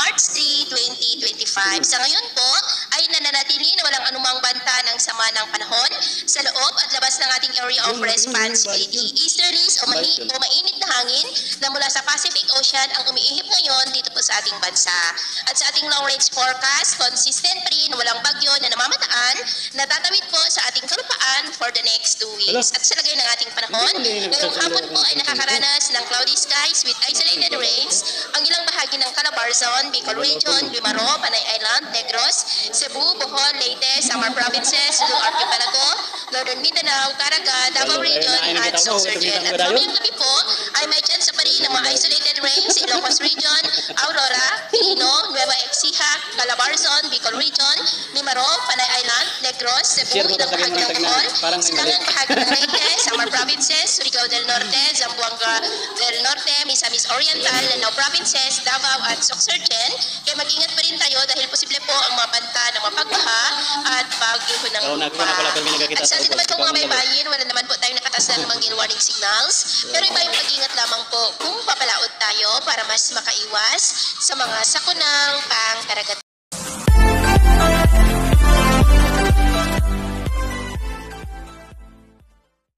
March 3, 2025. Sa ngayon po ay nananatili na walang anumang banta ng sama ng panahon sa loob at labas ng ating area of responsibility. Easterlies o mainit na hangin na mula sa Pacific Ocean ang umiihip ngayon dito po sa ating bansa. At sa ating long range forecast, consistent pa rin walang bagyo na namamataan na tatawid po sa ating kalupaan for the next 2 weeks. At sa lagay ng ating panahon, ngayong hapon po ay nakakaranas ng cloudy skies with isolated rains ang ilang bahagi ng Calabarzon, Bicol Region, Limaro, Panay Island, Negros, Cebu, Bohol, Leyte, Samar Provinces, Sulu Archipelago, Northern Mindanao, Caraga, Davao Region, at Sorsogon. At mamayang gabi po ay may chance pa rin ng mga isolated rains sa Ilocos Region, Aurora, Quirino, Nueva Ecija, Calabarzon, Bicol Region, Limaro, Panay Island, Negros, Cebu, ilang bahagi ng Bohol, silangang bahagi ng Leyte, Samar Provinces, Surigao del Norte, Zamboanga del Norte, Misamis Oriental, Lanao Provinces, Davao at Sorsogon. Kaya mag-ingat pa rin tayo dahil posible po ang mga banta ng mapagbaha at bagyo ng lupa. At sa atin naman po mga baybayin, wala naman po tayong nakatas na namang warning signals. Pero iba yung mag-ingat lamang po kung papalaot tayo para mas makaiwas sa mga sakunang pangkaragatan.